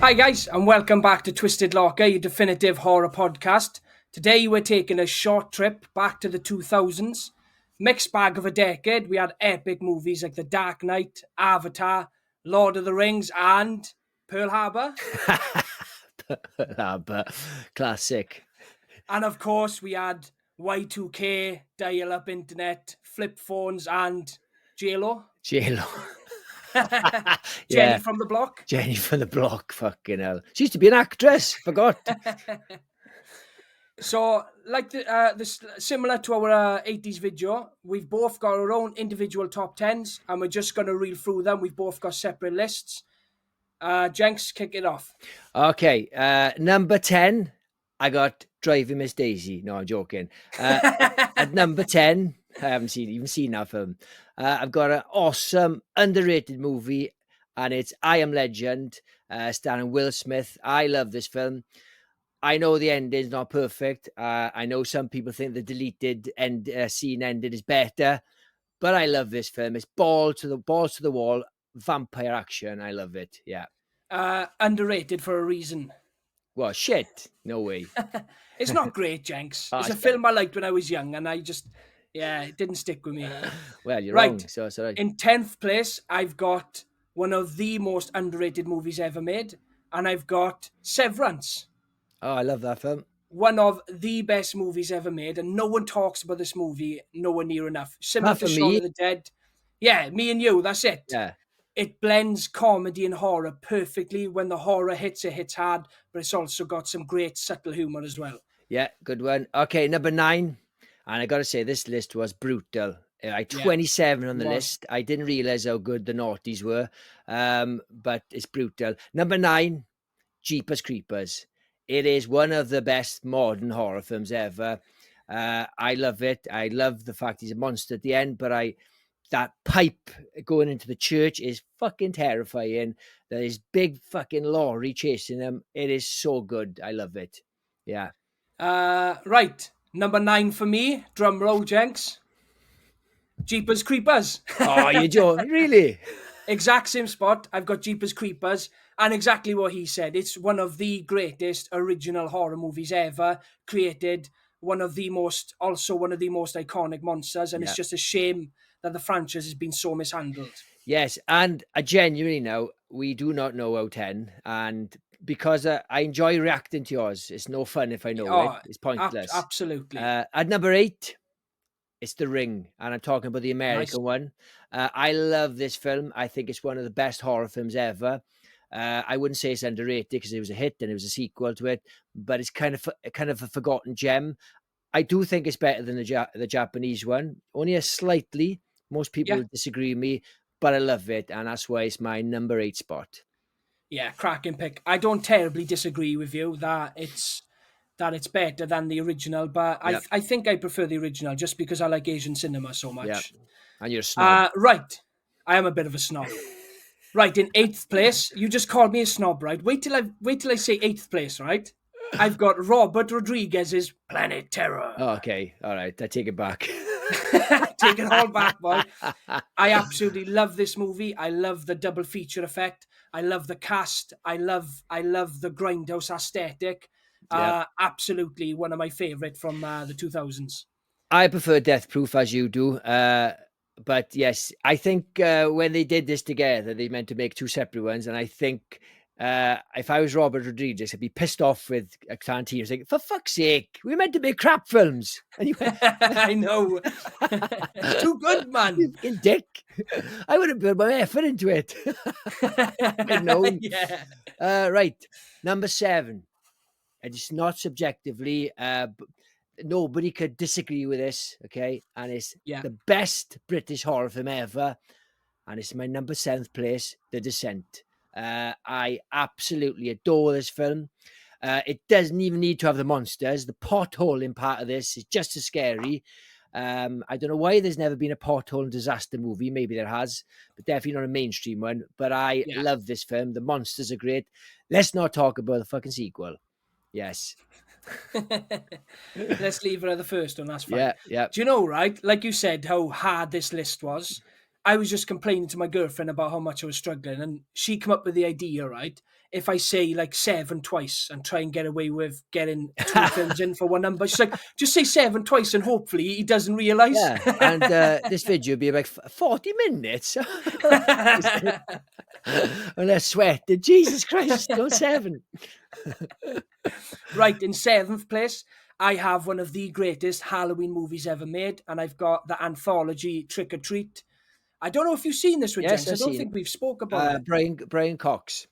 Hi, guys, and welcome back to Twisted Locker, your definitive horror podcast. Today, we're taking a short trip back to the 2000s. Mixed bag of a decade. We had epic movies like The Dark Knight, Avatar, Lord of the Rings, and Pearl Harbor. But classic. And of course, we had Y2K, dial up internet, flip phones, and JLo. JLo. Jenny Yeah, from the block. Jenny from the block. Fucking hell. She used to be an actress. Forgot. So, like this, similar to our 80s video, we've both got our own individual top 10s, and we're just going to reel through them. We've both got separate lists. Jenks, kick it off. Okay. Number 10, I got Driving Miss Daisy. No, I'm joking. At number 10, I haven't even seen that film. I've got an awesome, underrated movie, and it's I Am Legend, starring Will Smith. I love this film. I know the ending's not perfect. I know some people think the deleted scene ending is better, but I love this film. It's balls to the wall, vampire action. I love it. Yeah. Underrated for a reason. Well, shit. No way. It's not great, Jenks. Oh, It's a film I liked when I was young, and it didn't stick with me. Well, you're Right. wrong. So it's all right. In 10th place, I've got one of the most underrated movies ever made, and I've got Severance. Oh, I love that film. One of the best movies ever made, and no one talks about this movie nowhere near enough. Similar Not to for Shaun me. of the Dead. Yeah, me and you, that's it. Yeah. It blends comedy and horror perfectly. When the horror hits, it hits hard, but it's also got some great subtle humour as well. Yeah, good one. Okay, number 9. And I got to say, this list was brutal. I 27 on the list. I didn't realize how good the naughties were, but it's brutal. Number 9, Jeepers Creepers. It is one of the best modern horror films ever. I love it. I love the fact he's a monster at the end, but that pipe going into the church is fucking terrifying. There is big fucking lorry chasing them. It is so good. I love it. Yeah. Right, number 9 for me, drum roll, Jenks. Jeepers Creepers. Oh, you joking? Really? Exact same spot. I've got Jeepers Creepers, and exactly what he said. It's one of the greatest original horror movies ever created. One of the most iconic monsters, and it's just a shame that the franchise has been so mishandled. Yes, and I genuinely know we do not know out 10, and because I enjoy reacting to yours, it's no fun if I know it. It's pointless. Absolutely. At number 8, it's The Ring, and I'm talking about the American one. I love this film. I think it's one of the best horror films ever. I wouldn't say it's underrated because it was a hit and it was a sequel to it, but it's kind of a forgotten gem. I do think it's better than the Japanese one, only a slightly. Most people disagree with me, but I love it, and that's why it's my number 8 spot. Yeah, cracking pick. I don't terribly disagree with you that it's better than the original, but I think I prefer the original just because I like Asian cinema so much. Yeah, and you're a snob. Right, I am a bit of a snob. Right, in 8th place, you just called me a snob, right? Wait till I say 8th place, right? I've got Robert Rodriguez's Planet Terror. Oh, okay, all right, I take it back. Take it all back, boy. I absolutely love this movie. I love the double feature effect. I love the cast. I love the grindhouse aesthetic. Absolutely one of my favorite from the 2000s. I prefer Death Proof as you do. But yes, I think when they did this together, they meant to make 2 separate ones. And I think if I was Robert Rodriguez, I'd be pissed off with Tarantino saying, for fuck's sake, we meant to make crap films. And you went, I know. It's too good, man. You fucking dick. I would have put my effort into it. I know. Yeah. Right. Number 7. And it's not subjectively, nobody could disagree with this, okay? And it's the best British horror film ever. And it's my number 7th place, The Descent. I absolutely adore this film. It doesn't even need to have the monsters. The potholing part of this is just as scary. I don't know why there's never been a pothole disaster movie. Maybe there has, but definitely not a mainstream one. But I love this film. The monsters are great. Let's not talk about the fucking sequel. Yes. Let's leave it at the first one. That's fine. Yeah. Do you know, right? Like you said, how hard this list was. I was just complaining to my girlfriend about how much I was struggling, and she come up with the idea, right? If I say like 7 twice and try and get away with getting 2 films in for one number, she's like, just say 7 twice and hopefully he doesn't realise. Yeah, and this video would be about 40 minutes. And I sweated, Jesus Christ, no 7. Right, in 7th place, I have one of the greatest Halloween movies ever made, and I've got the anthology Trick or Treat. I don't know if you've seen this with Yes, Jenks. I I've don't seen think we've spoke about it. Brian Cox.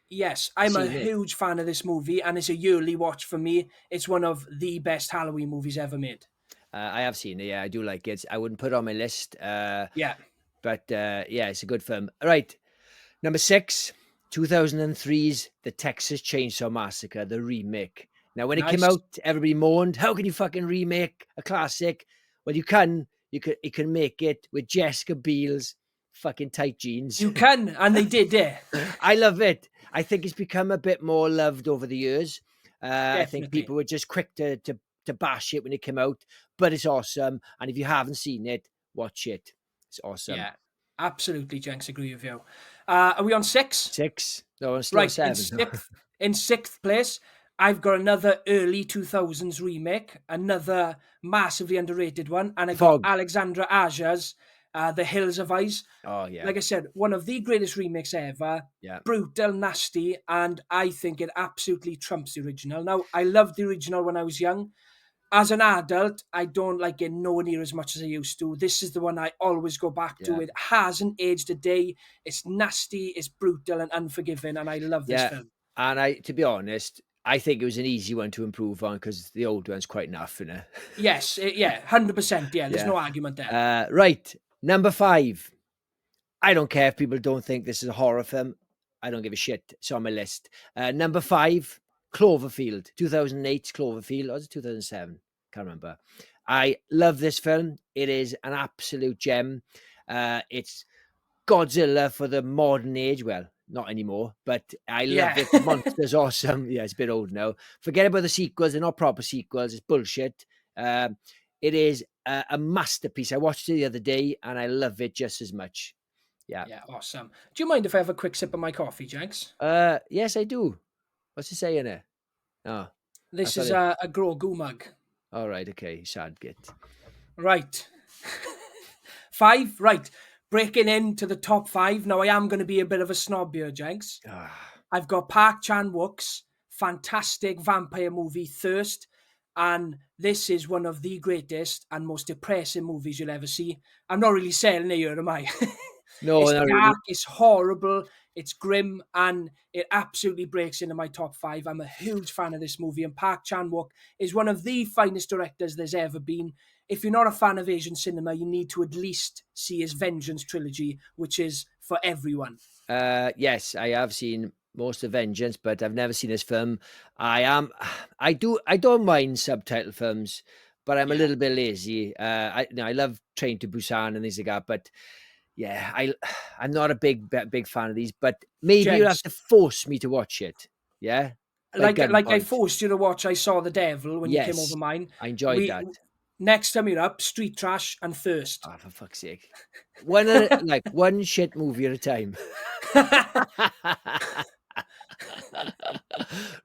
Yes, I'm a Seen it. huge fan of this movie, and it's a yearly watch for me. It's one of the best Halloween movies ever made. I have seen it. Yeah, I do like it. I wouldn't put it on my list, Yeah, but yeah, it's a good film. Right, number 6, 2003's The Texas Chainsaw Massacre, the remake. Now, when it came nice. out, everybody moaned, "How can you fucking remake a classic?" Well, you can. You can make it with Jessica Biel's fucking tight jeans. You can, and they did, yeah. I love it. I think it's become a bit more loved over the years. I think Definitely. people were just quick to bash it when it came out, but it's awesome. And if you haven't seen it, watch it. It's awesome. Yeah, absolutely, Jenks. Agree with you. Are we on 6? 6? No, I'm still on Right, 7. in sixth place, I've got another early 2000s remake, another massively underrated one, and I got Fog. Alexandra Aja's The Hills of Eyes. Oh, yeah. Like I said, one of the greatest remakes ever. Yeah. Brutal, nasty, and I think it absolutely trumps the original. Now, I loved the original when I was young. As an adult, I don't like it nowhere near as much as I used to. This is the one I always go back to. Yeah. It hasn't aged a day. It's nasty, it's brutal and unforgiving, and I love this Yeah. film. And to be honest, I think it was an easy one to improve on because the old one's quite enough, you know. Yes, 100%. Yeah, there's no argument there. Right, number 5. I don't care if people don't think this is a horror film. I don't give a shit. It's on my list. Number 5, Cloverfield, 2008 Cloverfield. Or was it 2007? Can't remember. I love this film. It is an absolute gem. It's Godzilla for the modern age. Well, not anymore, but I love it. The monster's awesome. Yeah, it's a bit old now. Forget about the sequels. They're not proper sequels. It's bullshit. It is a masterpiece. I watched it the other day and I love it just as much. Yeah. Yeah, awesome. Do you mind if I have a quick sip of my coffee, Jenks? Yes, I do. What's it saying there? Oh, This is a Grogu mug. all right. Okay. Sad git. Right. 5, right. Breaking into the top 5. Now, I am going to be a bit of a snob here, Jenks. I've got Park Chan-wook's fantastic vampire movie, Thirst. And this is one of the greatest and most depressing movies you'll ever see. I'm not really selling it here, am I? No, It's not dark, really. it's horrible, it's grim, and it absolutely breaks into my top 5. I'm a huge fan of this movie, and Park Chan-wook is one of the finest directors there's ever been. If you're not a fan of Asian cinema, you need to at least see his Vengeance trilogy, which is for everyone. Yes, I have seen most of Vengeance, but I've never seen this film. I don't mind subtitle films, but I'm a little bit lazy. I love Train to Busan and things like that, but yeah, I'm not a big fan of these. But maybe you'll have Gents, to force me to watch it. Yeah, like I gunpoint. forced you to watch I Saw the Devil when you came over Yes, mine. I enjoyed that. Next time you're up, Street Trash and Thirst. Oh, for fuck's sake! One shit movie at a time.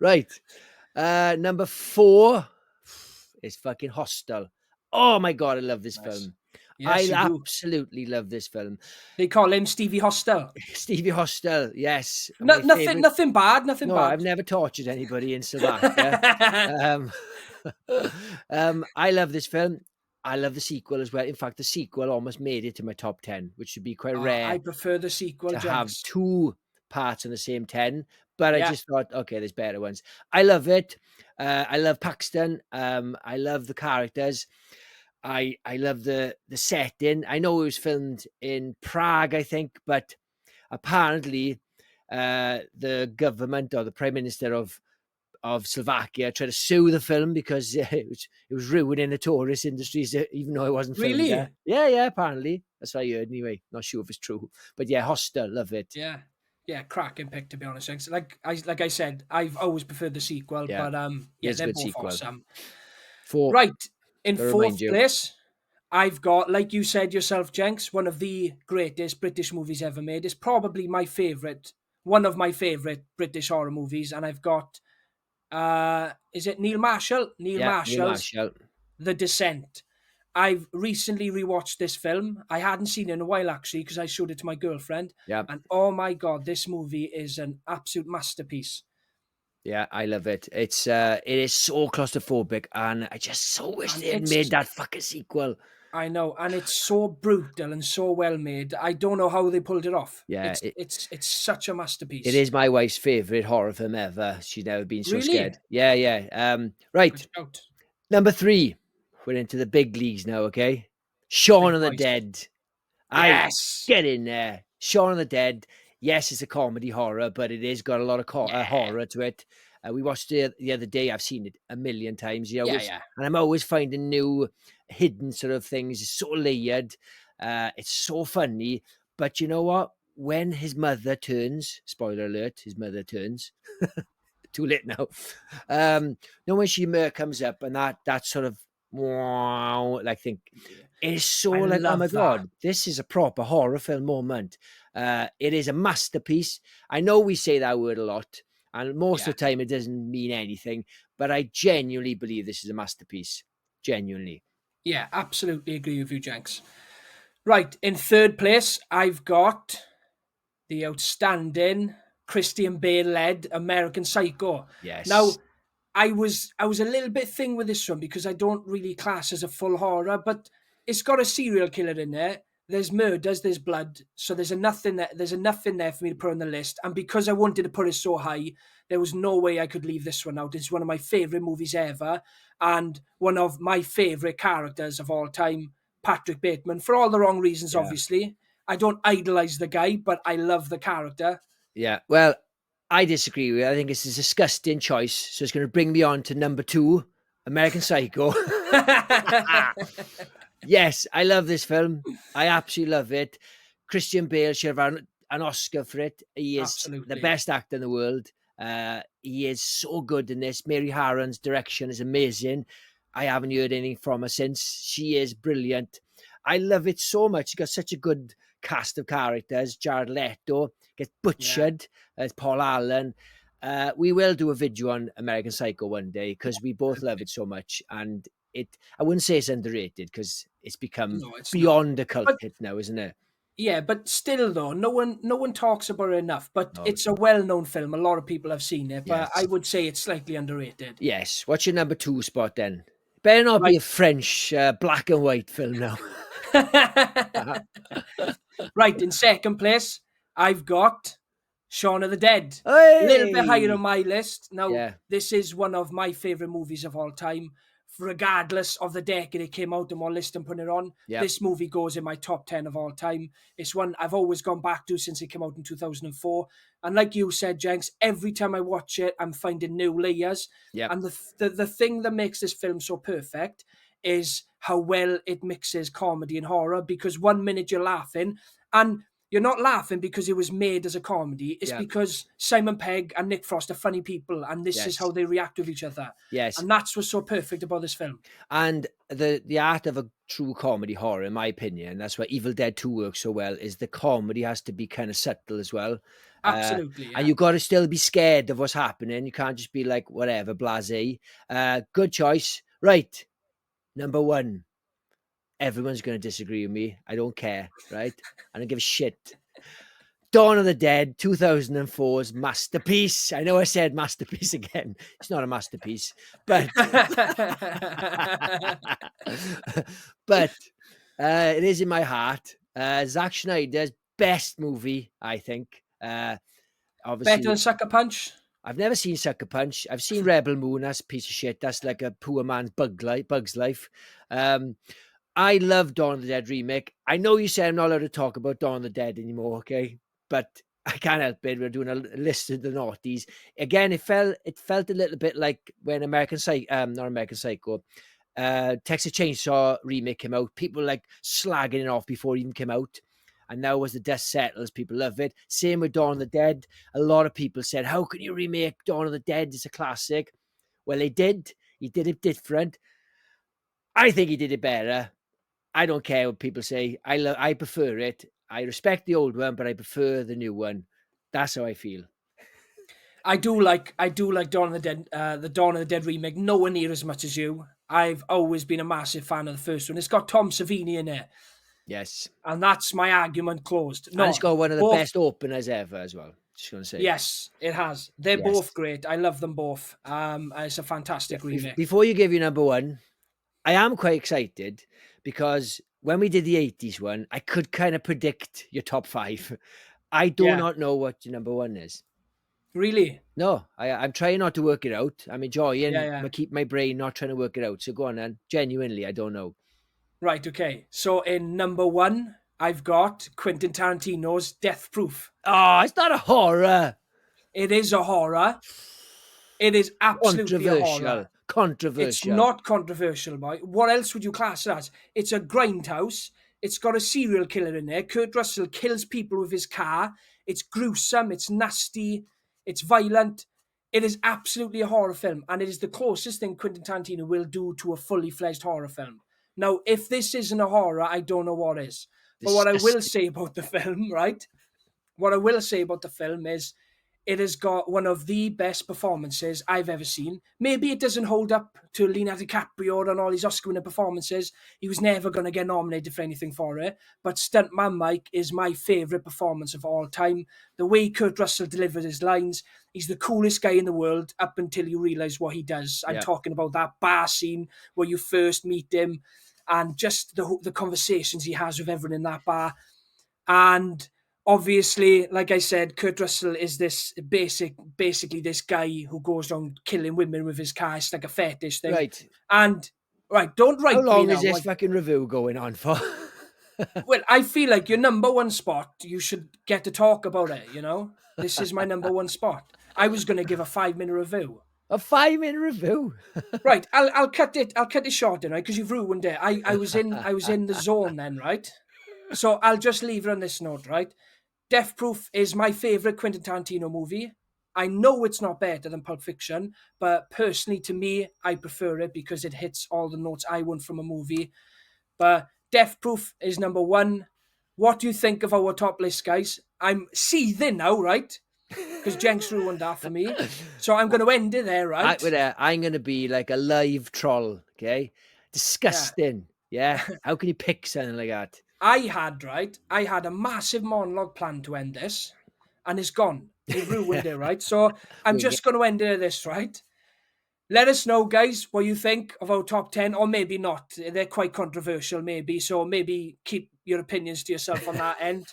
Right. Number 4 is fucking Hostel. Oh my god, I love this film. Yes, I you do. absolutely love this film. They call him Stevie Hostel. Stevie Hostel, yes. Nothing bad, nothing No, bad. I've never tortured anybody in Slovakia. I love this film. I love the sequel as well. In fact, the sequel almost made it to my top 10, which would be quite rare I prefer the sequel, to have Jenks. 2 parts in the same 10. But I just thought, okay, there's better ones. I love it. I love Paxton. I love the characters. I love the setting. I know it was filmed in Prague, I think, but apparently the government or the Prime Minister of Slovakia tried to sue the film because it was ruining the tourist industries, even though it wasn't filmed Really? there. Yeah, apparently. That's what I heard anyway. Not sure if it's true. But yeah, Hostel, love it. Yeah, cracking pick, to be honest. Like I said, I've always preferred the sequel, but It's a they're good both sequel. awesome. 4. Right, in Gotta fourth remind you. place, I've got, like you said yourself, Jenks, one of the greatest British movies ever made. It's probably my favourite, one of my favourite British horror movies. And I've got, is it Neil Marshall? Neil Yeah, Neil Marshall's Marshall. The Descent. I've recently rewatched this film. I hadn't seen it in a while, actually, because I showed it to my girlfriend. Yeah. And oh my God, this movie is an absolute masterpiece. Yeah, I love it. It is so claustrophobic, and I just so wish And they had made that fucking sequel. I know, and it's so brutal and so well made. I don't know how they pulled it off. Yeah, It's such a it masterpiece. is my wife's favorite horror film ever. She's never been so Really? scared. Yeah, yeah. Good Right, shout. number 3. We're into the big leagues now. Okay, Shaun Big of the boys. Dead. I Yes. get in there. Shaun of the Dead. Yes, it's a comedy horror, but it has got a lot of Yeah. horror to it. We watched it the other day. I've seen it a million times. You Yeah, always, yeah. and I'm always finding new hidden sort of things. It's so layered. It's so funny. But you know what? When his mother turns, spoiler alert, his mother turns. Too late now. No, when she comes up and that sort of wow, like think it is so I like, oh my love that. god, this is a proper horror film moment. It is a masterpiece. I know we say that word a lot, and most Yeah. of the time it doesn't mean anything, but I genuinely believe this is a masterpiece. Genuinely. Yeah, absolutely agree with you, Jenks. Right, in third place, I've got the outstanding Christian Bale led American Psycho. Yes. Now, I was a little bit thing with this one because I don't really class as a full horror, but it's got a serial killer in there. There's murders, there's blood, so there's enough in there for me to put on the list. And because I wanted to put it so high, there was no way I could leave this one out. It's one of my favorite movies ever, and one of my favorite characters of all time, Patrick Bateman, for all the wrong reasons, Yeah. obviously. I don't idolize the guy, but I love the character. Yeah. Well, I disagree with you. I think it's a disgusting choice. So it's going to bring me on to number 2, American Psycho. Yes, I love this film. I absolutely love it. Christian Bale should have an Oscar for it. He is the Absolutely. best actor in the world. He is so good in this. Mary Harron's direction is amazing. I haven't heard anything from her since. She is brilliant. I love it so much. She's got such a good cast of characters. Jared Leto gets Yeah. butchered as Paul Allen. We will do a video on American Psycho one day because we both love it so much. And I wouldn't say it's underrated because it's become No, it's not. beyond a cult But hit now, isn't it? yeah, but still though, no one talks about it enough. But No. it's a well-known film. A lot of people have seen it, but I Yes. would say it's slightly underrated. Yes. What's your number 2 spot then? Better not be Right. a French black and white film now. Right, in second place, I've got Shaun of the Dead. A little bit higher on Hey! my list. Now, Yeah. this is one of my favorite movies of all time. Regardless of the decade it came out and what list I'm putting it on, Yep. this movie goes in my top 10 of all time. It's one I've always gone back to since it came out in 2004. And like you said, Jenks, every time I watch it, I'm finding new layers. Yep. And the thing that makes this film so perfect is how well it mixes comedy and horror, because one minute you're laughing and you're not laughing because it was made as a comedy. It's Yep. because Simon Pegg and Nick Frost are funny people, and this is Yes. how they react with each other. Yes. And that's what's so perfect about this film. And the art of a true comedy horror, in my opinion, that's why Evil Dead 2 works so well, is the comedy has to be kind of subtle as well. Absolutely, And yeah. you've got to still be scared of what's happening. You can't just be like, whatever, blasé. Good choice. Right. Number 1. Everyone's going to disagree with me. I don't care, right? I don't give a shit. Dawn of the Dead, 2004's masterpiece. I know I said masterpiece again. It's not a masterpiece, but but it is in my heart. Zack Snyder's best movie, I think. Better Obviously, than Sucker Punch? I've never seen Sucker Punch. I've seen Rebel Moon. That's a piece of shit. That's like a poor man's Bug's Life. I love Dawn of the Dead remake. I know you said I'm not allowed to talk about Dawn of the Dead anymore, okay? But I can't help it. We're doing a list of the naughties. Again, it felt a little bit like when not American Psycho, Texas Chainsaw remake came out. People like slagging it off before it even came out. And now as the dust settles, people love it. Same with Dawn of the Dead. A lot of people said, how can you remake Dawn of the Dead? It's a classic. Well, they did. He did it different. I think he did it better. I don't care what people say. I prefer it. I respect the old one, but I prefer the new one. That's how I feel. I do like Dawn of the Dead, the Dawn of the Dead remake. Nowhere near as much as you. I've always been a massive fan of the first one. It's got Tom Savini in it, Yes. and that's my argument closed. And it's No, got one of the both. best openers ever as well. Just gonna say. Yes, it has. They're Yes. both great. I love them both. It's a fantastic remake. Before you give your number one, I am quite excited because when we did the 80s one, I could kind of predict your top five. I do Yeah, not know what your number one is. really. No, I'm trying not to work it out. I'm Yeah, enjoying, yeah. keep my brain not trying to work it out. So go on then. Genuinely, I don't know. Right. Okay. So in number one, I've got Quentin Tarantino's Death Proof. Oh, it's not a horror. It is a horror. It is absolutely a Controversial. horror. It's Controversial. not controversial, boy. What else would you class it as? It's a grindhouse. It's got a serial killer in there. Kurt Russell kills people with his car. It's gruesome. It's nasty. It's violent. It is absolutely a horror film, and it is the closest thing Quentin Tarantino will do to a fully fledged horror film. Now, if this isn't a horror, I don't know what is. But what I will Disgusting. say about the film, right? What I will say about the film is it has got one of the best performances I've ever seen. Maybe it doesn't hold up to Leonardo DiCaprio and all his Oscar-winning performances. He was never going to get nominated for anything for it. But Stuntman Mike is my favourite performance of all time. The way Kurt Russell delivers his lines, he's the coolest guy in the world up until you realise what he does. I'm Yeah. talking about that bar scene where you first meet him and just the conversations he has with everyone in that bar. And obviously, like I said, Kurt Russell is this basically this guy who goes around killing women with his car. It's like a fetish thing. Right. And right, don't How write me long now. is this fucking review going on for? Well, I feel like your number one spot, you should get to talk about it. You know, this is my number one spot. I was going to give a 5-minute review. A 5-minute review. Right, I'll cut it. I'll cut it short, then, right? Because you've ruined it. I was in the zone then, right? So I'll just leave it on this note, right? Death Proof is my favorite Quentin Tarantino movie. I know it's not better than Pulp Fiction, but personally to me, I prefer it because it hits all the notes I want from a movie. But Death Proof is number one. What do you think of our top list, guys? I'm seething now, right? Because Jenks ruined that for me. So I'm going to end it there, right? I'm going to be like a live troll, okay? Disgusting. Yeah. How can you pick something like that? I had a massive monologue planned to end this, and it's gone. You've ruined it, right? So I'm just going to end it at this, right? Let us know, guys, what you think of our top 10, or maybe not. They're quite controversial, maybe. So maybe keep your opinions to yourself on that end.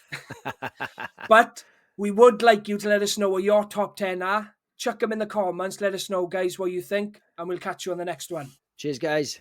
But we would like you to let us know what your top 10 are. Chuck them in the comments. Let us know, guys, what you think, and we'll catch you on the next one. Cheers, guys.